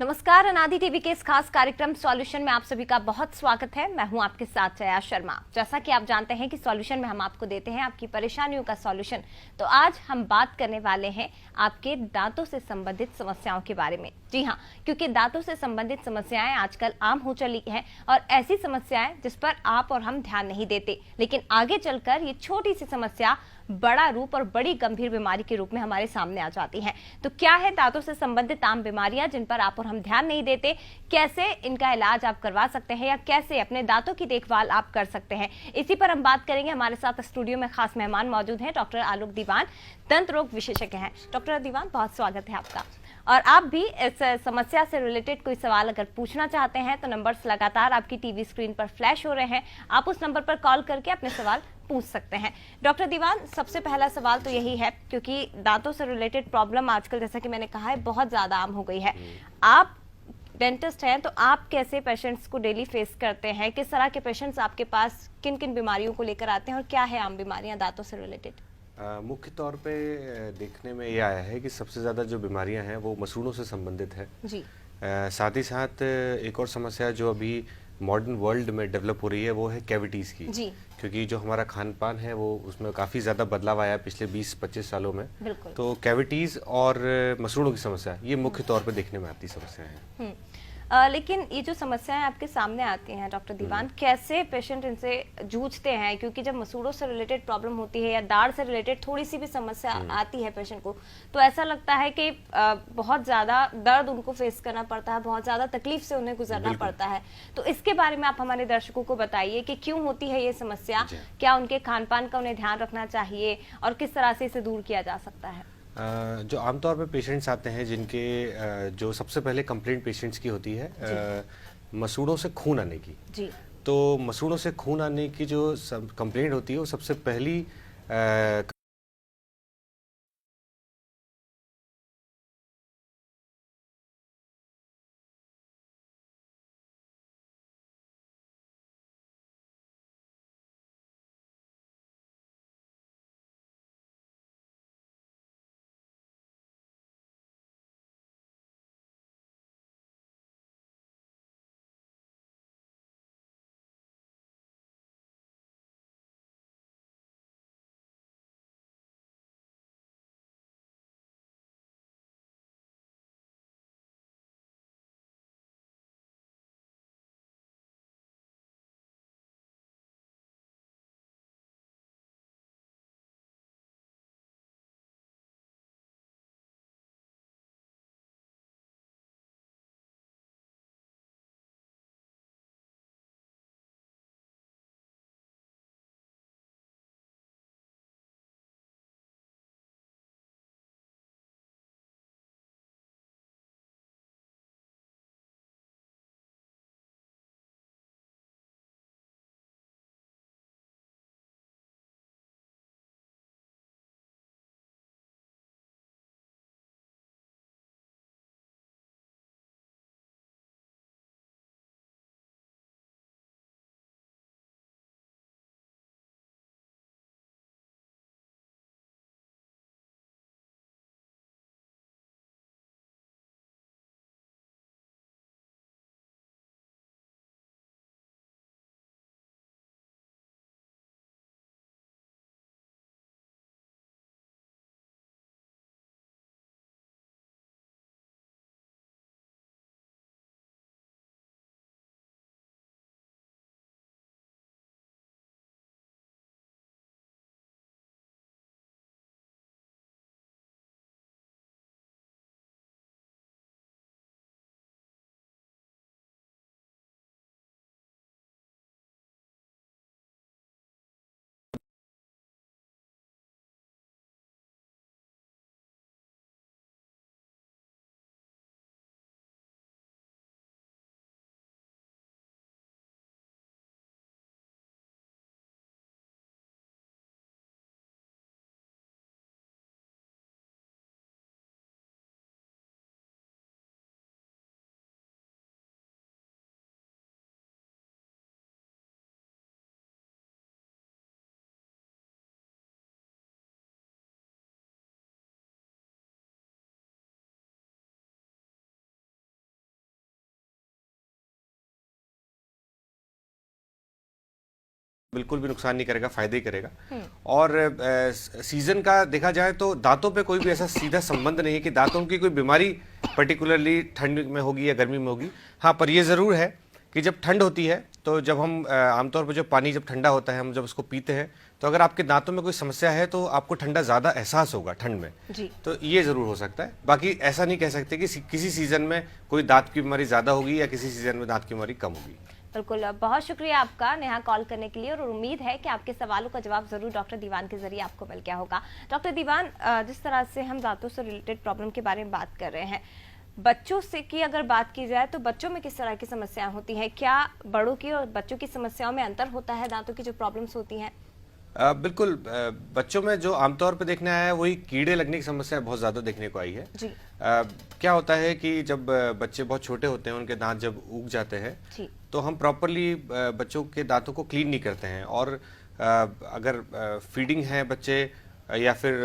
नमस्कार, अनादि टीवी के इस खास कार्यक्रम सॉल्यूशन में आप सभी का बहुत स्वागत है। मैं हूं आपके साथ जया शर्मा। जैसा कि आप जानते हैं कि सॉल्यूशन में हम आपको देते हैं आपकी परेशानियों का सॉल्यूशन। तो आज हम बात करने वाले हैं आपके दांतों से संबंधित समस्याओं के बारे में। जी हाँ, क्योंकि दांतों से संबंधित समस्याएं आजकल आम हो चली हैं और ऐसी समस्याएं जिस पर आप और हम ध्यान नहीं देते, लेकिन आगे चलकर ये छोटी सी समस्या बड़ा रूप और बड़ी गंभीर बीमारी के रूप में हमारे सामने आ जाती हैं। तो क्या है दांतों से संबंधित आम बीमारियां जिन पर आप और हम ध्यान नहीं देते, कैसे इनका इलाज आप करवा सकते हैं या कैसे अपने दांतों की देखभाल आप कर सकते हैं, इसी पर हम बात करेंगे। हमारे साथ स्टूडियो में खास मेहमान मौजूद हैं, डॉक्टर आलोक दीवान, दंत रोग विशेषज्ञ हैं। डॉक्टर दीवान, बहुत स्वागत है आपका। और आप भी इस समस्या से रिलेटेड कोई सवाल अगर पूछना चाहते हैं तो नंबर्स लगातार आपकी टीवी स्क्रीन पर फ्लैश हो रहे हैं, आप उस नंबर पर कॉल करके अपने सवाल पूछ सकते हैं। डॉक्टर दीवान, सबसे पहला सवाल तो यही है, क्योंकि दांतों से रिलेटेड प्रॉब्लम आजकल जैसा कि मैंने कहा है बहुत ज्यादा आम हो गई है। आप डेंटिस्ट हैं, तो आप कैसे पेशेंट्स को डेली फेस करते हैं? किस तरह के पेशेंट्स आपके पास किन किन बीमारियों को लेकर आते हैं और क्या है आम बीमारियां दांतों से रिलेटेड? मुख्य तौर पे देखने में ये आया है कि सबसे ज़्यादा जो बीमारियां हैं वो मसूड़ों से संबंधित है। जी। साथ ही साथ एक और समस्या जो अभी मॉडर्न वर्ल्ड में डेवलप हो रही है वो है कैविटीज़ की। जी। क्योंकि जो हमारा खान पान है वो उसमें काफ़ी ज़्यादा बदलाव आया पिछले 20-25 सालों में। बिल्कुल। तो कैविटीज़ और मसूड़ों की समस्या ये मुख्य तौर पे देखने में आती समस्या है। लेकिन ये जो समस्याएं आपके सामने आती हैं डॉक्टर दीवान, कैसे पेशेंट इनसे जूझते हैं? क्योंकि जब मसूड़ों से रिलेटेड प्रॉब्लम होती है या दाढ़ से रिलेटेड थोड़ी सी भी समस्या आती है पेशेंट को, तो ऐसा लगता है कि बहुत ज्यादा दर्द उनको फेस करना पड़ता है, बहुत ज्यादा तकलीफ से उन्हें गुजरना पड़ता है। तो इसके बारे में आप हमारे दर्शकों को बताइए कि क्यों होती है ये समस्या, क्या उनके खान पान का उन्हें ध्यान रखना चाहिए और किस तरह से इसे दूर किया जा सकता है? जो आमतौर पे पेशेंट्स आते हैं जिनके जो सबसे पहले कंप्लेंट पेशेंट्स की होती है मसूड़ों से खून आने की। जी। तो मसूड़ों से खून आने की जो कंप्लेंट होती है वो सबसे पहली बिल्कुल भी नुकसान नहीं करेगा, फायदे ही करेगा। और सीजन का देखा जाए तो दांतों पे कोई भी ऐसा सीधा संबंध नहीं है कि दांतों की कोई बीमारी पर्टिकुलरली ठंड में होगी या गर्मी में होगी। हाँ, पर यह ज़रूर है कि जब ठंड होती है तो जब हम आमतौर पर जो पानी जब ठंडा होता है हम जब उसको पीते हैं तो अगर आपके दांतों में कोई समस्या है तो आपको ठंडा ज़्यादा एहसास होगा ठंड में जी। तो ये ज़रूर हो सकता है। बाकी ऐसा नहीं कह सकते कि किसी सीज़न में कोई दांत की बीमारी ज़्यादा होगी या किसी सीज़न में दांत की बीमारी कम होगी। बिल्कुल, बहुत शुक्रिया आपका नेहा कॉल करने के लिए और उम्मीद है कि आपके सवालों का जवाब जरूर डॉक्टर दीवान के जरिए आपको मिल गया होगा। डॉक्टर दीवान, जिस तरह से हम दांतों से रिलेटेड प्रॉब्लम के बारे में बात कर रहे हैं, बच्चों से की अगर बात की जाए तो बच्चों में किस तरह की समस्याएं होती है? क्या बड़ों की और बच्चों की समस्याओं में अंतर होता है? दांतों की जो प्रॉब्लम्स होती हैं बिल्कुल, बच्चों में जो आमतौर पर देखने आया है वही कीड़े लगने की समस्या बहुत ज़्यादा देखने को आई है जी। क्या होता है कि जब बच्चे बहुत छोटे होते हैं उनके दांत जब उग जाते हैं तो हम प्रॉपरली बच्चों के दांतों को क्लीन नहीं करते हैं और अगर फीडिंग है बच्चे या फिर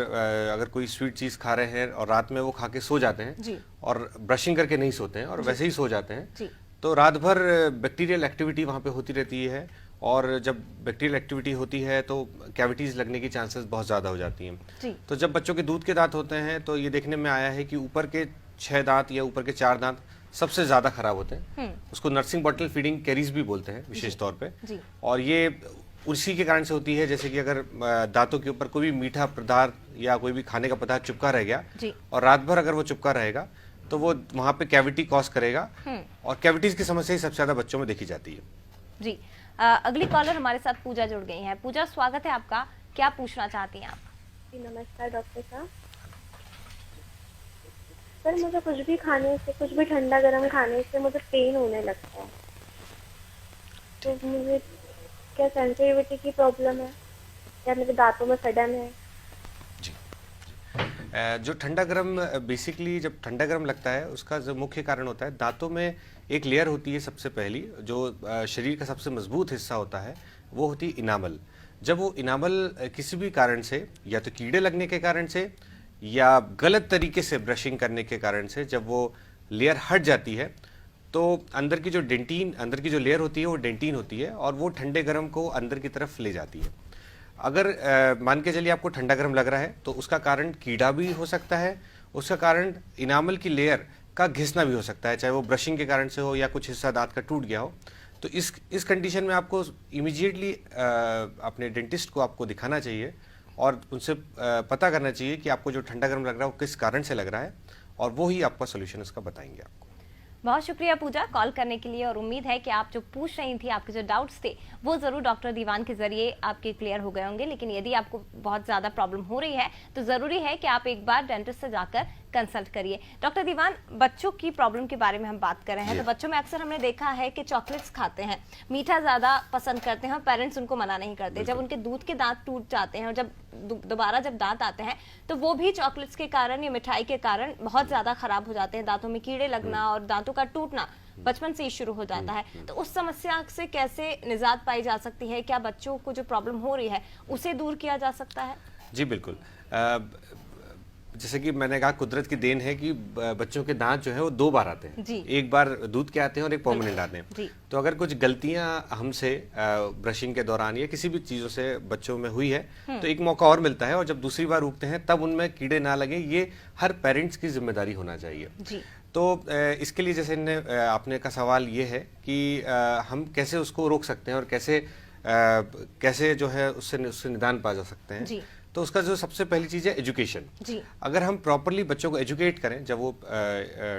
अगर कोई स्वीट चीज़ खा रहे हैं और रात में वो खा के सो जाते हैं और ब्रशिंग करके नहीं सोते हैं और वैसे ही सो जाते हैं तो रात भर बैक्टीरियल एक्टिविटी वहाँ पे होती रहती है और जब बैक्टीरियल एक्टिविटी होती है तो कैविटीज लगने की चांसेस बहुत ज़्यादा हो जाती हैं। तो जब बच्चों के दूध के दांत होते हैं तो ये देखने में आया है कि ऊपर के 6 दांत या ऊपर के 4 दांत सबसे ज़्यादा खराब होते हैं। उसको नर्सिंग बॉटल फीडिंग कैरीज भी बोलते हैं विशेष तौर पे। और ये उसी के कारण से होती है जैसे कि अगर दांतों के ऊपर कोई भी मीठा पदार्थ या कोई भी खाने का पदार्थ चिपका रह गया और रात भर अगर वो चिपका रहेगा तो वो वहाँ पे कैविटी कॉज करेगा और कैविटीज की समस्या ही सबसे ज़्यादा बच्चों में देखी जाती है जी। अगली कॉलर हमारे साथ पूजा जुड़ गई हैं। पूजा, स्वागत है आपका, क्या पूछना चाहती हैं आप? जी नमस्कार डॉक्टर साहब। सर मुझे कुछ भी खाने से, कुछ भी ठंडा गर्म खाने से मुझे पेन होने लगता है, तो मुझे क्या सेंसिटिविटी की प्रॉब्लम है या मेरे दांतों में सड़न है? जो ठंडा गर्म बेसिकली जब ठंडा गर्म लगता है उसका जो मुख्य कारण होता है दांतों में एक लेयर होती है सबसे पहली जो शरीर का सबसे मजबूत हिस्सा होता है वो होती है इनामल। जब वो इनामल किसी भी कारण से या तो कीड़े लगने के कारण से या गलत तरीके से ब्रशिंग करने के कारण से जब वो लेयर हट जाती है तो अंदर की जो डेंटिन अंदर की जो लेयर होती है वो डेंटिन होती है और वो ठंडे गर्म को अंदर की तरफ ले जाती है। अगर मान के चलिए आपको ठंडा गर्म लग रहा है तो उसका कारण कीड़ा भी हो सकता है, उसका कारण इनामल की लेयर का घिसना भी हो सकता है, चाहे वो ब्रशिंग के कारण से हो या कुछ हिस्सा दांत का टूट गया हो। तो इस कंडीशन में आपको इमीडिएटली अपने डेंटिस्ट को आपको दिखाना चाहिए और उनसे पता करना चाहिए कि आपको जो ठंडा गर्म लग रहा है वो किस कारण से लग रहा है और वो ही आपका सोल्यूशन उसका बताएंगे आपको। बहुत शुक्रिया पूजा कॉल करने के लिए और उम्मीद है कि आप जो पूछ रही थी, आपके जो डाउट्स थे वो जरूर डॉक्टर दीवान के जरिए आपके क्लियर हो गए होंगे। लेकिन यदि आपको बहुत ज्यादा प्रॉब्लम हो रही है तो जरूरी है कि आप एक बार डेंटिस्ट से जाकर कंसल्ट करिए। डॉक्टर दीवान, बच्चों की प्रॉब्लम के बारे में हम बात कर रहे हैं तो बच्चों में अक्सर हमने देखा है कि चॉकलेट्स खाते हैं, मीठा ज्यादा पसंद करते हैं और पेरेंट्स उनको मना नहीं करते। जब उनके दूध के दांत टूट जाते हैं और जब दोबारा जब दांत आते हैं तो वो भी चॉकलेट्स के कारण या मिठाई के कारण बहुत ज्यादा खराब हो जाते हैं, दांतों में कीड़े लगना और दांतों का टूटना बचपन से ही शुरू हो जाता है। तो उस समस्या से कैसे निजात पाई जा सकती है? क्या बच्चों को जो प्रॉब्लम हो रही है उसे दूर किया जा सकता है? जी बिल्कुल। जैसे कि मैंने कहा कुदरत की देन है कि बच्चों के दांत जो है वो 2 बार आते हैं, एक बार दूध के आते हैं और एक परमानेंट आते हैं। तो अगर कुछ गलतियां हमसे ब्रशिंग के दौरान या किसी भी चीज़ों से बच्चों में हुई है तो एक मौका और मिलता है और जब दूसरी बार उगते हैं तब उनमें कीड़े ना लगे, ये हर पेरेंट्स की जिम्मेदारी होना चाहिए। तो इसके लिए जैसे आपने का सवाल ये है कि हम कैसे उसको रोक सकते हैं और कैसे जो है उससे निदान पा जा सकते हैं। तो उसका जो सबसे पहली चीज़ है एजुकेशन। अगर हम प्रॉपरली बच्चों को एजुकेट करें, जब वो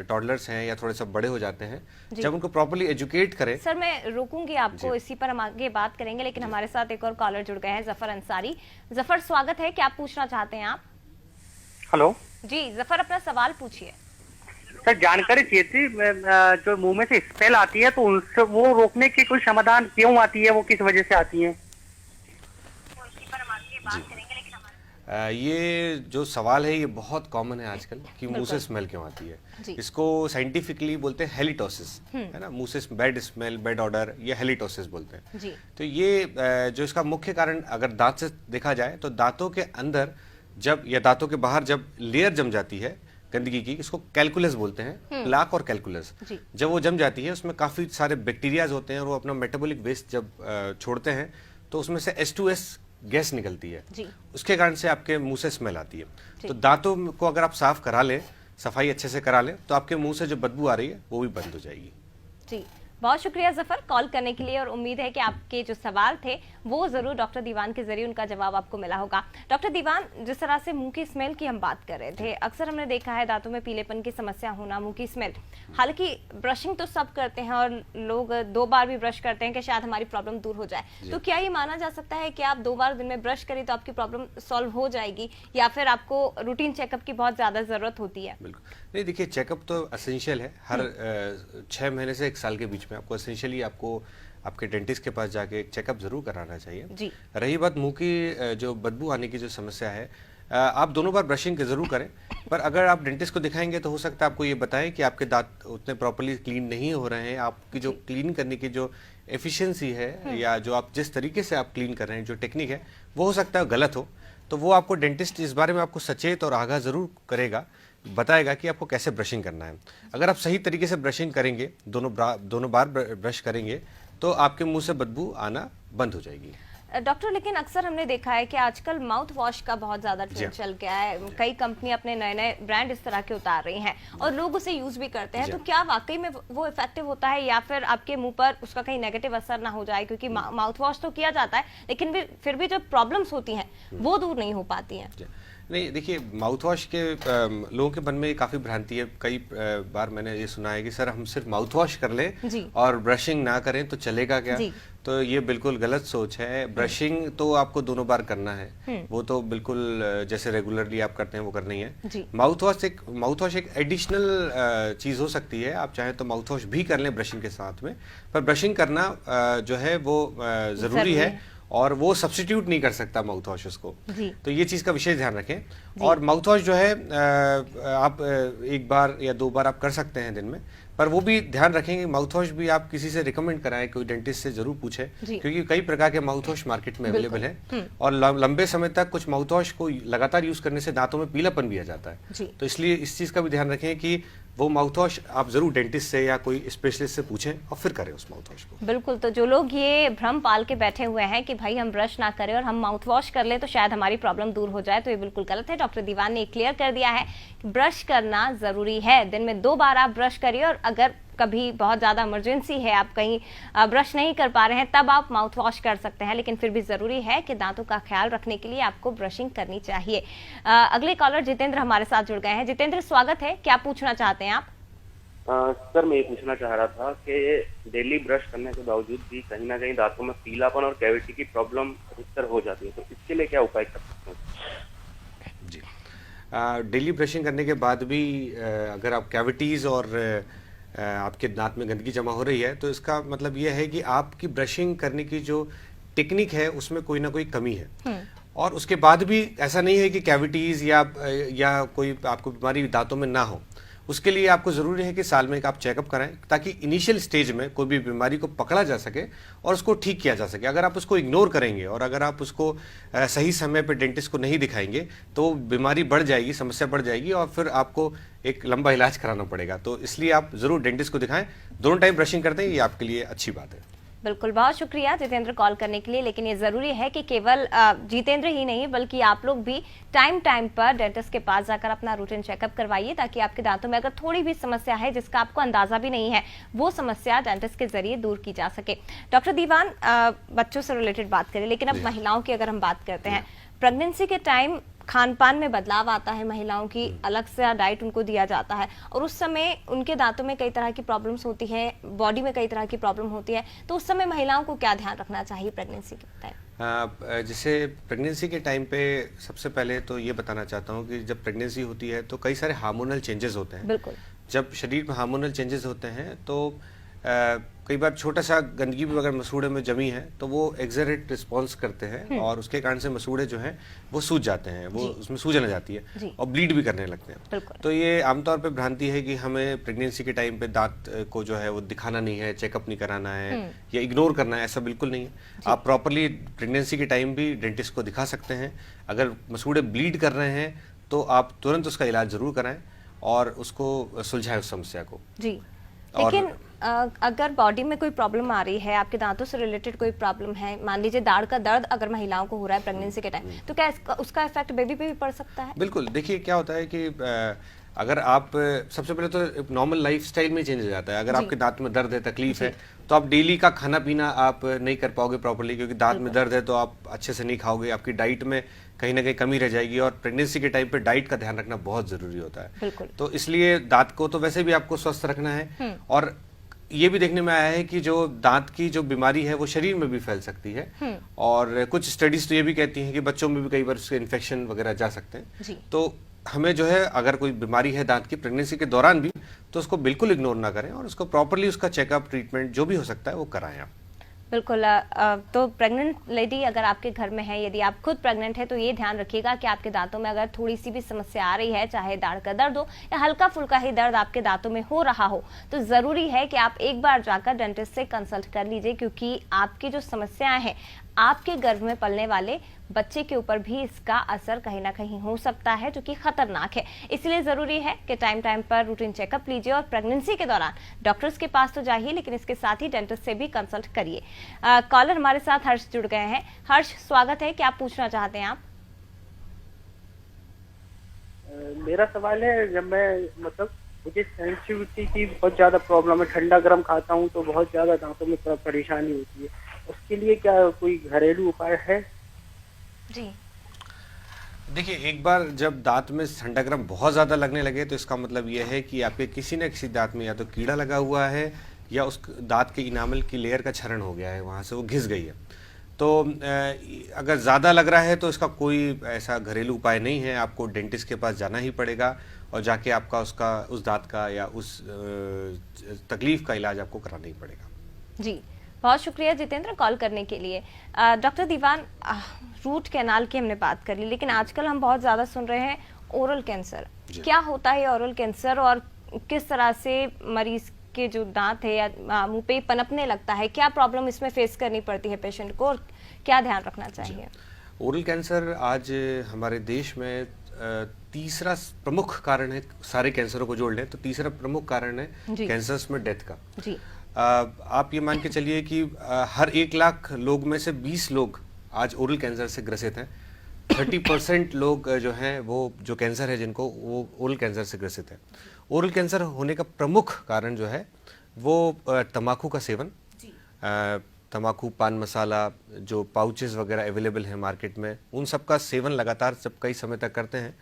टॉडलर्स हैं या थोड़े से बड़े हो जाते हैं, जब उनको प्रॉपरली एजुकेट करें। सर मैं रोकूंगी आपको, इसी पर हम आगे बात करेंगे, लेकिन हमारे साथ एक और कॉलर जुड़ गए हैं, जफर अंसारी। जफर, स्वागत है, क्या पूछना चाहते हैं आप? हेलो जी जफर, अपना सवाल पूछिए। सर जानकारी चाहिए थी, जो मुंह में से स्मेल आती है तो उनसे वो रोकने की कोई समाधान क्यों आती है, वो किस वजह से आती है? ये जो सवाल है ये बहुत कॉमन है आजकल कि मुंह से स्मेल क्यों आती है। इसको साइंटिफिकली बोलते हैं हेलिटोसिस, है ना, मुंह से बैड स्मेल, बैड ऑडर, ये हेलिटोसिस बोलते हैं। तो ये जो इसका मुख्य कारण अगर दांत से देखा जाए तो दांतों के अंदर जब या दांतों के बाहर जब लेयर जम जाती है गंदगी की, इसको कैलकुलस बोलते हैं, प्लाक और कैलकुलस। जब वो जम जाती है उसमें काफी सारे बैक्टीरियाज होते हैं और वो अपना मेटाबॉलिक वेस्ट जब छोड़ते हैं तो उसमें से H2S गैस निकलती है जी। उसके कारण से आपके मुंह से स्मेल आती है। तो दांतों को अगर आप साफ करा लें, सफाई अच्छे से करा लें, तो आपके मुंह से जो बदबू आ रही है वो भी बंद हो जाएगी। जी, बहुत शुक्रिया जफर कॉल करने के लिए, और उम्मीद है कि आपके जो सवाल थे वो जरूर डॉक्टर दीवान के जरिए उनका जवाब आपको मिला होगा। डॉक्टर दीवान, जिस तरह से मुंह की स्मेल की हम बात कर रहे थे, अक्सर हमने देखा है दांतों में पीलेपन की समस्या होना, मुंह की स्मेल। हालांकि ब्रशिंग तो सब करते हैं और लोग 2 बार भी ब्रश करते हैं कि शायद हमारी प्रॉब्लम दूर हो जाए, तो क्या ये माना जा सकता है कि आप 2 बार दिन में ब्रश करें तो आपकी प्रॉब्लम सॉल्व हो जाएगी, या फिर आपको रूटीन चेकअप की बहुत ज्यादा जरूरत होती है? बिल्कुल नहीं, देखिए चेकअप तो असेंशियल है। हर 6 महीने से 1 साल के बीच में आपको एसेंशियली आपको आपके डेंटिस्ट के पास जाके एक चेकअप जरूर कराना चाहिए। जी। रही बात मुंह की जो बदबू आने की जो समस्या है, आप 2 बार ब्रशिंग जरूर करें, पर अगर आप डेंटिस्ट को दिखाएंगे तो हो सकता है आपको ये बताएं कि आपके दांत उतने प्रॉपर्ली क्लीन नहीं हो रहे हैं, आपकी जो क्लीन करने की जो एफिशिएंसी है या जो आप जिस तरीके से आप क्लीन कर रहे हैं, जो टेक्निक है, वो हो सकता है गलत हो। तो वो आपको डेंटिस्ट इस बारे में आपको सचेत और आगाह जरूर करेगा, बताएगा कि आपको कैसे ब्रशिंग करना है। अगर आप सही तरीके से ब्रशिंग करेंगे, दोनों बार ब्रश करेंगे, तो आपके मुंह से बदबू आना बंद हो जाएगी। डॉक्टर, लेकिन अक्सर हमने देखा है कि आजकल माउथ वॉश का बहुत ज्यादा ट्रेंड चल गया है, कई कंपनी अपने नए नए ब्रांड इस तरह के उतार रही हैं और लोग उसे यूज भी करते हैं, तो क्या वाकई में वो इफेक्टिव होता है, या फिर आपके मुंह पर उसका कहीं नेगेटिव असर ना हो जाए? क्योंकि माउथ वॉश तो किया जाता है, लेकिन फिर भी जो प्रॉब्लम्स होती हैं वो दूर नहीं हो पाती हैं। नहीं, देखिए माउथ वॉश के लोगों के मन में काफ़ी भ्रांति है। कई बार मैंने ये सुना है कि सर हम सिर्फ माउथ वॉश कर लें और ब्रशिंग ना करें तो चलेगा क्या? तो ये बिल्कुल गलत सोच है। ब्रशिंग तो आपको 2 बार करना है, वो तो बिल्कुल जैसे रेगुलरली आप करते हैं वो करनी है। माउथ वॉश एक एडिशनल चीज़ हो सकती है, आप चाहें तो माउथ वॉश भी कर लें ब्रशिंग के साथ में, पर ब्रशिंग करना जो है वो ज़रूरी है और वो सब्स्टिट्यूट नहीं कर सकता माउथ वॉश उसको। तो ये चीज़ का विशेष ध्यान रखें। और माउथ वॉश जो है आप 1 बार या 2 बार आप कर सकते हैं दिन में, पर वो भी ध्यान रखेंगे माउथ वॉश भी आप किसी से रिकमेंड कराएं, कोई डेंटिस्ट से जरूर पूछें, क्योंकि कई प्रकार के माउथ वॉश मार्केट में अवेलेबल है और लंबे समय तक कुछ माउथ वॉश को लगातार यूज करने से दांतों में पीलापन भी आ जाता है। तो इसलिए इस चीज़ का भी ध्यान रखें कि वो माउथ वॉश आप जरूर डेंटिस्ट से या कोई स्पेशलिस्ट से पूछें और फिर करें उस माउथ वॉश को। बिल्कुल, तो जो लोग ये भ्रम पाल के बैठे हुए हैं कि भाई हम ब्रश ना करें और हम माउथ वॉश कर ले तो शायद हमारी प्रॉब्लम दूर हो जाए, तो ये बिल्कुल गलत है। डॉक्टर दीवान ने क्लियर कर दिया है कि ब्रश करना जरूरी है, दिन में 2 बार आप ब्रश करिए, और अगर कभी बहुत ज्यादा इमरजेंसी है, आप कहीं ब्रश नहीं कर पा रहे हैं, तब आप माउथ वॉश कर सकते हैं, लेकिन फिर भी जरूरी है कि दांतों का ख्याल रखने के लिए आपको ब्रशिंग करनी चाहिए। अगले कॉलर जितेंद्र हमारे साथ जुड़ गए हैं। जितेंद्र, स्वागत है, क्या पूछना चाहते हैं आप? सर मैं ये पूछना चाह रहा था कि डेली ब्रश करने के बावजूद भी कहीं ना कहीं दांतों में पीलापन और कैविटी की प्रॉब्लम अधिकतर हो जाती है, तो इसके लिए क्या उपाय कर सकते हैं? जी, डेली ब्रशिंग करने के बाद भी अगर आप कैविटीज और आपके दांत में गंदगी जमा हो रही है, तो इसका मतलब यह है कि आपकी ब्रशिंग करने की जो टेक्निक है उसमें कोई ना कोई कमी है। और उसके बाद भी ऐसा नहीं है कि कैविटीज या कोई आपको बीमारी दांतों में ना हो, उसके लिए आपको ज़रूरी है कि साल में एक आप चेकअप कराएं, ताकि इनिशियल स्टेज में कोई भी बीमारी को पकड़ा जा सके और उसको ठीक किया जा सके। अगर आप उसको इग्नोर करेंगे और अगर आप उसको सही समय पर डेंटिस्ट को नहीं दिखाएंगे, तो बीमारी बढ़ जाएगी, समस्या बढ़ जाएगी और फिर आपको एक लंबा इलाज कराना पड़ेगा। तो इसलिए आप ज़रूर डेंटिस्ट को दिखाएं, दोनों टाइम ब्रशिंग करते हैं, ये आपके लिए अच्छी बात है। बिल्कुल, बहुत शुक्रिया जितेंद्र कॉल करने के लिए, लेकिन ये जरूरी है कि केवल जितेंद्र ही नहीं बल्कि आप लोग भी टाइम पर डेंटिस्ट के पास जाकर अपना रूटीन चेकअप करवाइए, ताकि आपके दांतों में अगर थोड़ी भी समस्या है जिसका आपको अंदाजा भी नहीं है, वो समस्या डेंटिस्ट के जरिए दूर की जा सके। डॉक्टर दीवान, बच्चों से रिलेटेड बात करें, लेकिन अब महिलाओं की अगर हम बात करते हैं, प्रेगनेंसी के टाइम खान पान में बदलाव आता है, महिलाओं की अलग से डाइट उनको दिया जाता है और उस समय उनके दांतों में कई तरह की प्रॉब्लम्स होती है, बॉडी में कई तरह की प्रॉब्लम होती है, तो उस समय महिलाओं को क्या ध्यान रखना चाहिए प्रेगनेंसी के टाइम? जैसे प्रेगनेंसी के टाइम पे सबसे पहले तो ये बताना चाहता हूँ कि जब प्रेगनेंसी होती है तो कई सारे हार्मोनल चेंजेस होते हैं। बिल्कुल, जब शरीर में हार्मोनल चेंजेस होते हैं तो कई बार छोटा सा गंदगी भी अगर मसूड़े में जमी है तो वो एक्सरेट रिस्पॉन्स करते हैं और उसके कारण से मसूड़े जो हैं वो सूज जाते हैं, वो उसमें सूजन आ जाती है और ब्लीड भी करने लगते हैं। तो ये आमतौर पे भ्रांति है कि हमें प्रेगनेंसी के टाइम पे दांत को जो है वो दिखाना नहीं है, चेकअप नहीं कराना है या इग्नोर करना है, ऐसा बिल्कुल नहीं है। आप प्रॉपरली प्रेगनेंसी के टाइम भी डेंटिस्ट को दिखा सकते हैं। अगर मसूड़े ब्लीड कर रहे हैं तो आप तुरंत उसका इलाज जरूर कराएं और उसको सुलझाएं उस समस्या को। जी, लेकिन अगर बॉडी में कोई प्रॉब्लम आ रही है, आपके दांतों से रिलेटेड कोई प्रॉब्लम है, मान लीजिए दाढ़ का दर्द अगर महिलाओं को हो रहा है प्रेगनेंसी के टाइम, तो क्या उसका इफेक्ट बेबी पे भी पड़ सकता है? बिल्कुल, देखिए क्या होता है कि अगर आप सबसे पहले तो नॉर्मल लाइफस्टाइल में चेंज हो जाता है। अगर आपके दांत में दर्द है, तकलीफ है, तो आप डेली का खाना पीना आप नहीं कर पाओगे प्रॉपर्ली, क्योंकि दांत में दर्द है तो आप अच्छे से नहीं खाओगे, आपकी डाइट में कहीं ना कहीं कमी रह जाएगी। और प्रेगनेंसी के टाइम पे डाइट का ध्यान रखना बहुत जरूरी होता है। तो इसलिए दांत को तो वैसे भी आपको स्वस्थ रखना है, और ये भी देखने में आया है कि जो दांत की जो बीमारी है वो शरीर में भी फैल सकती है। और कुछ स्टडीज तो ये भी कहती हैं कि बच्चों में भी कई बार उसके इन्फेक्शन वगैरह जा सकते हैं। तो हमें जो है, अगर कोई बीमारी है दांत की प्रेगनेंसी के दौरान भी, तो उसको बिल्कुल इग्नोर ना करें और उसको प्रॉपर्ली उसका चेकअप, ट्रीटमेंट जो भी हो सकता है वो कराएं आप। बिल्कुल। तो प्रेग्नेंट लेडी अगर आपके घर में है, यदि आप खुद प्रेग्नेंट है, तो ये ध्यान रखिएगा कि आपके दांतों में अगर थोड़ी सी भी समस्या आ रही है, चाहे दाढ़ का दर्द हो या हल्का फुल्का ही दर्द आपके दांतों में हो रहा हो, तो जरूरी है कि आप एक बार जाकर डेंटिस्ट से कंसल्ट कर लीजिए, क्योंकि आपकी जो समस्याएं हैं, आपके गर्भ में पलने वाले बच्चे के ऊपर भी इसका असर कहीं ना कहीं हो सकता है, जो कि खतरनाक है। इसलिए जरूरी है कि टाइम टाइम पर रूटीन चेकअप लीजिए और प्रेगनेंसी के दौरान डॉक्टर्स के पास तो जाइए, लेकिन इसके साथ ही डेंटिस्ट से भी कंसल्ट करिए। कॉलर हमारे साथ हर्ष जुड़ गए हैं। हर्ष, स्वागत है। क्या पूछना चाहते हैं आप? मेरा सवाल है, जब मैं मुझे सेंसिटिविटी की बहुत ज्यादा प्रॉब्लम है, ठंडा गर्म खाता हूँ तो बहुत ज्यादा दांतों में परेशानी होती है, उसके लिए क्या कोई घरेलू उपाय है? जी, देखिए, एक बार जब दांत में ठंडा गर्म बहुत ज्यादा लगने लगे तो इसका मतलब यह है कि आपके किसी न किसी दांत में या तो कीड़ा लगा हुआ है या उस दांत के इनामल की लेयर का क्षरण हो गया है, वहां से वो घिस गई है। तो अगर ज़्यादा लग रहा है तो इसका कोई ऐसा घरेलू उपाय नहीं है, आपको डेंटिस्ट के पास जाना ही पड़ेगा और जाके आपका उस दांत का या उस तकलीफ का इलाज आपको कराना ही पड़ेगा। जी, बहुत शुक्रिया जितेंद्र कॉल करने के लिए। डॉक्टर दीवान, रूट कैनाल की हमने बात कर ली, लेकिन आजकल हम बहुत ज़्यादा सुन रहे हैं ओरल कैंसर। क्या होता है ओरल कैंसर और किस तरह से मरीज के जो दांत है या मुंह पे पनपने लगता है, क्या प्रॉब्लम इसमें फेस करनी पड़ती है पेशेंट को और क्या ध्यान रखना चाहिए? ओरल कैंसर आज हमारे देश में तीसरा प्रमुख कारण है, सारे कैंसरों को जोड़ लें तो तीसरा प्रमुख कारण है कैंसर्स में डेथ का। जी। आप ये मान के चलिए कि हर 1 लाख लोग में से 20 लोग आज ओरल कैंसर से ग्रसित हैं। 30% लोग जो हैं वो जो कैंसर है जिनको, वो ओरल कैंसर से ग्रसित है। ओरल कैंसर होने का प्रमुख कारण जो है वो तंबाकू का सेवन, तंबाकू, पान मसाला, जो पाउचेस वगैरह अवेलेबल हैं मार्केट में, उन सब का सेवन लगातार जब कई समय तक करते हैं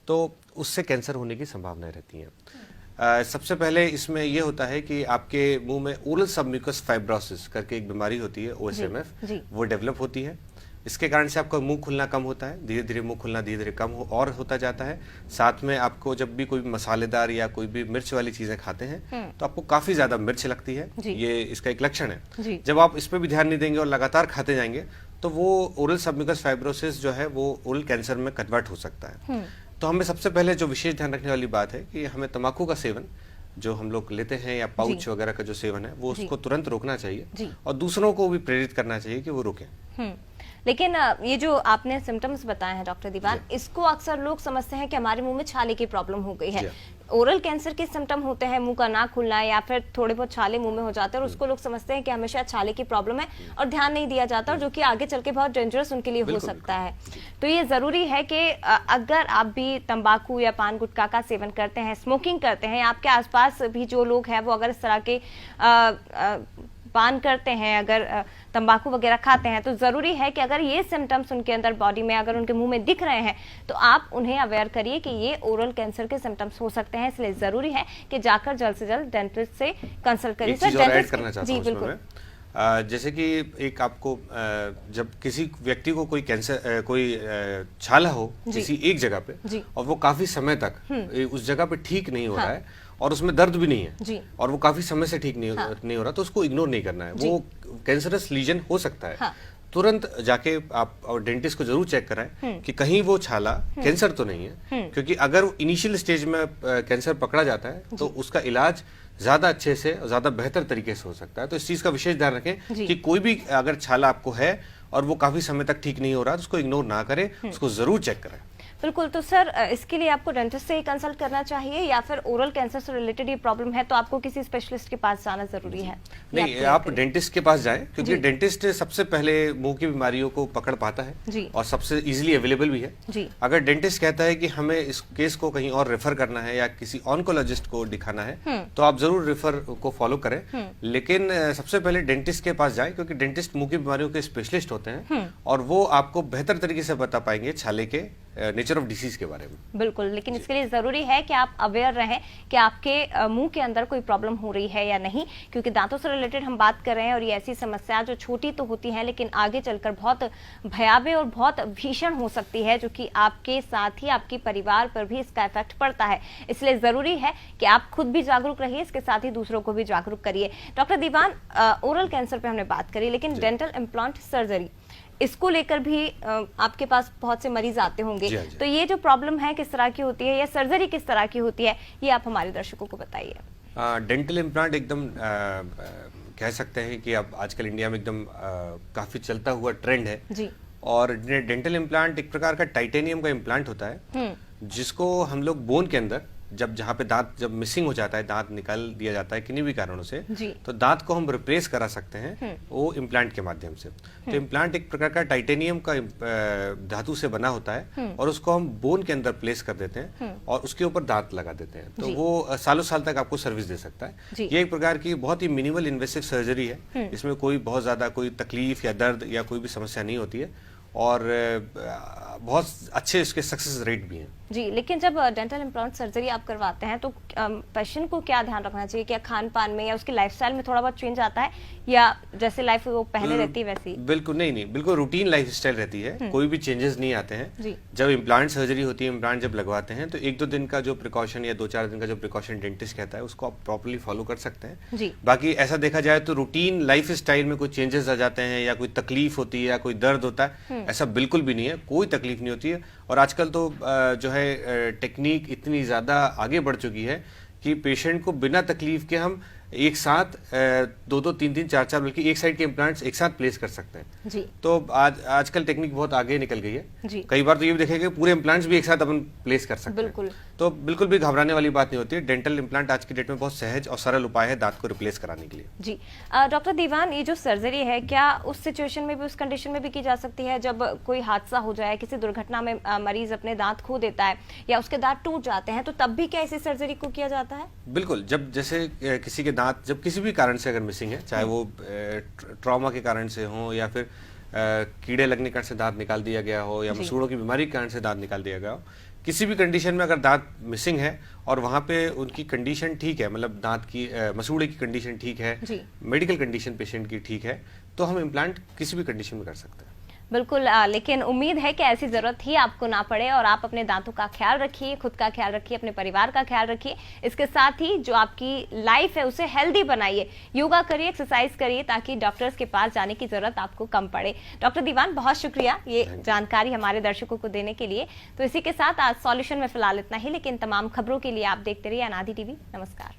तो उससे कैंसर होने की संभावनाएं रहती हैं। सबसे पहले इसमें यह होता है कि आपके मुंह में ओरल सबम्यूकस फाइब्रोसिस करके एक बीमारी होती है, OSMF, वो डेवलप होती है। इसके कारण से आपका मुंह खुलना कम होता है, धीरे धीरे मुंह खुलना धीरे धीरे कम और होता जाता है। साथ में आपको जब भी कोई मसालेदार या कोई भी मिर्च वाली चीजें खाते हैं तो आपको काफी ज्यादा मिर्च लगती है, ये इसका एक लक्षण है। जब आप इस पर भी ध्यान नहीं देंगे और लगातार खाते जाएंगे तो वो ओरल सबम्यूकस फाइब्रोसिस जो है वो ओरल कैंसर में कन्वर्ट हो सकता है। तो हमें सबसे पहले जो विशेष ध्यान रखने वाली बात है कि हमें तंबाकू का सेवन जो हम लोग लेते हैं या पाउच वगैरह का जो सेवन है वो उसको तुरंत रोकना चाहिए और दूसरों को भी प्रेरित करना चाहिए कि वो रोकें। लेकिन ये जो आपने सिम्टम्स बताए हैं डॉक्टर दीवान, इसको अक्सर लोग समझते हैं कि हमारे मुंह में छाले की प्रॉब्लम हो गई है। ओरल कैंसर के सिम्टम होते हैं मुंह का ना खुलना या फिर थोड़े बहुत छाले मुंह में हो जाते हैं और उसको लोग समझते हैं कि हमेशा छाले की प्रॉब्लम है और ध्यान नहीं दिया जाता, और जो कि आगे चल के बहुत डेंजरस उनके लिए हो सकता है। तो ये जरूरी है कि अगर आप भी तंबाकू या पान गुटखा का सेवन करते हैं, स्मोकिंग करते हैं, आपके आसपास भी जो लोग हैं वो अगर इस तरह के पान करते हैं, अगर तंबाकू वगैरह खाते हैं, तो जरूरी है कि अगर ये सिम्टम्स उनके अंदर बॉडी में, अगर उनके मुंह में दिख रहे हैं, तो आप उन्हें अवेयर करिए कि ये ओरल कैंसर के सिम्टम्स हो सकते हैं। इसलिए जरूरी है कि जाकर जल्द से जल्द डेंटिस्ट से कंसल्ट करिए। जी बिल्कुल। जैसे कि एक आपको जब किसी व्यक्ति को कोई कैंसर, कोई छाला हो किसी एक जगह पे और वो काफी समय तक उस जगह पे ठीक नहीं हो रहा है और उसमें दर्द भी नहीं है और वो काफी समय से ठीक नहीं हो रहा, तो उसको इग्नोर नहीं करना है। वो कैंसरस लीजन हो सकता है, तुरंत जाके आप और डेंटिस्ट को जरूर चेक कराएं कि कहीं वो छाला कैंसर तो नहीं है, क्योंकि अगर इनिशियल स्टेज में कैंसर पकड़ा जाता है तो उसका इलाज ज्यादा अच्छे से, ज्यादा बेहतर तरीके से हो सकता है। तो इस चीज का विशेष ध्यान रखें कि कोई भी अगर छाला आपको है और वो काफी समय तक ठीक नहीं हो रहा तो उसको इग्नोर ना करें, उसको जरूर चेक करें। बिल्कुल। तो सर इसके लिए आपको डेंटिस्ट से ही कंसल्ट करना चाहिए या फिर ओरल कैंसर से रिलेटेड ये प्रॉब्लम है तो आपको किसी स्पेशलिस्ट के पास जाना जरूरी है? नहीं, आप डेंटिस्ट के पास जाएं क्योंकि डेंटिस्ट सबसे पहले मुंह की बीमारियों को पकड़ पाता है जी। और सबसे इजीली अवेलेबल भी है जी। अगर डेंटिस्ट कहता है कि हमें इस केस को कहीं और रेफर करना है या किसी ऑन्कोलॉजिस्ट को दिखाना है तो आप जरूर रेफर को फॉलो करें, लेकिन सबसे पहले डेंटिस्ट के पास जाएं क्योंकि डेंटिस्ट मुंह की बीमारियों के स्पेशलिस्ट होते हैं और वो आपको बेहतर तरीके से बता पाएंगे छाले के नेचर ऑफ डिसीज के बारे में। बिल्कुल, लेकिन इसके लिए जरूरी है कि आप अवेयर रहें कि आपके मुंह के अंदर कोई प्रॉब्लम हो रही है या नहीं, क्योंकि दांतों से रिलेटेड हम बात कर रहे हैं और ये ऐसी समस्या जो छोटी तो होती है लेकिन आगे चलकर बहुत भयावह और बहुत भीषण हो सकती है, जो कि आपके साथ ही आपके परिवार पर भी इसका इफेक्ट पड़ता है। इसलिए जरूरी है कि आप खुद भी जागरूक रहिए, इसके साथ ही दूसरों को भी जागरूक करिए। डॉक्टर दीवान, ओरल कैंसर पे हमने बात करी, लेकिन डेंटल इम्प्लांट सर्जरी इसको लेकर भी आपके पास बहुत से मरीज आते होंगे। जी। तो ये जो प्रॉब्लम है किस तरह की होती है या सर्जरी किस तरह की होती है, ये आप हमारे दर्शकों को बताइए। डेंटल इम्प्लांट एकदम कह सकते हैं कि अब आजकल इंडिया में एकदम काफी चलता हुआ ट्रेंड है जी। और डेंटल इम्प्लांट एक प्रकार का टाइटेनियम का इम्प्लांट होता है जिसको हम लोग बोन के अंदर जहाँ पे दांत जब मिसिंग हो जाता है, दांत निकाल दिया जाता है किन्हीं भी कारणों से, तो दांत को हम रिप्लेस करा सकते हैं वो इम्प्लांट के माध्यम से। तो इम्प्लांट एक प्रकार का टाइटेनियम का धातु से बना होता है और उसको हम बोन के अंदर प्लेस कर देते हैं और उसके ऊपर दांत लगा देते हैं, तो वो सालों साल तक आपको सर्विस दे सकता है। ये एक प्रकार की बहुत ही मिनिमल इन्वेसिव सर्जरी है, इसमें कोई बहुत ज्यादा कोई तकलीफ या दर्द या कोई भी समस्या नहीं होती है और बहुत अच्छे इसके सक्सेस रेट भी हैं। जी, लेकिन जब डेंटल इम्प्लांट सर्जरी आप करवाते हैं तो पेशेंट को क्या ध्यान रखना चाहिए? क्या खान पान में या उसकी लाइफस्टाइल में थोड़ा बहुत चेंज आता है या जैसे लाइफ वो पहले रहती है वैसी? बिल्कुल नहीं, बिल्कुल रूटीन लाइफस्टाइल रहती है, कोई भी चेंजेस नहीं आते हैं। जब इम्प्लांट सर्जरी होती है, इम्प्लांट जब लगवाते हैं तो 1-2 दिन का जो प्रिकॉशन या 2-4 दिन का जो प्रिकॉशन डेंटिस्ट कहता है उसको आप प्रॉपर्ली फॉलो कर सकते हैं। बाकी ऐसा देखा जाए तो रूटीन लाइफ स्टाइल में कोई चेंजेस आ जाते हैं या कोई तकलीफ होती है या कोई दर्द होता है, ऐसा बिल्कुल भी नहीं है, कोई तकलीफ नहीं होती है। और आजकल तो जो है टेक्निक इतनी ज्यादा आगे बढ़ चुकी है कि पेशेंट को बिना तकलीफ के हम एक साथ 2-2, 3-3, 4-4 बल्कि एक साइड के इम्प्लांट्स एक साथ प्लेस कर सकते हैं जी। तो आजकल टेक्निक बहुत आगे निकल गई है जी। कई बार तो ये भी देखेंगे पूरे इम्प्लांट्स भी एक साथ अपन प्लेस कर सकते हैं, तो बिल्कुल भी घबराने वाली बात नहीं होती है। डेंटल इम्प्लांट आज की डेट में बहुत सहज और सरल उपाय है दांत को रिप्लेस कराने के लिए जी। डॉक्टर दीवान, ये जो सर्जरी है क्या उस सिचुएशन में भी, उस कंडीशन में भी की जा सकती है जब कोई हादसा हो जाए, किसी दुर्घटना में मरीज अपने दांत खो देता है या उसके दांत टूट जाते हैं, तो तब भी क्या इसी सर्जरी को किया जाता है? बिल्कुल, जब जैसे किसी के दांत जब किसी भी कारण से अगर मिसिंग है, चाहे वो ट्रॉमा के कारण से हो या फिर कीड़े लगने के कारण से दांत निकाल दिया गया हो या मसूड़ों की बीमारी के कारण से दांत निकाल दिया गया हो, किसी भी कंडीशन में अगर दांत मिसिंग है और वहां पे उनकी कंडीशन ठीक है, मतलब दांत की मसूड़े की कंडीशन ठीक है, मेडिकल कंडीशन पेशेंट की ठीक है, तो हम इम्प्लांट किसी भी कंडीशन में कर सकते हैं। बिल्कुल, लेकिन उम्मीद है कि ऐसी जरूरत ही आपको ना पड़े और आप अपने दांतों का ख्याल रखिए, खुद का ख्याल रखिए, अपने परिवार का ख्याल रखिए। इसके साथ ही जो आपकी लाइफ है उसे हेल्दी बनाइए, योगा करिए, एक्सरसाइज करिए, ताकि डॉक्टर्स के पास जाने की जरूरत आपको कम पड़े। डॉक्टर दीवान, बहुत शुक्रिया ये जानकारी हमारे दर्शकों को देने के लिए। तो इसी के साथ आज सॉल्यूशन में फिलहाल इतना ही, लेकिन तमाम खबरों के लिए आप देखते रहिए अनादि टीवी। नमस्कार।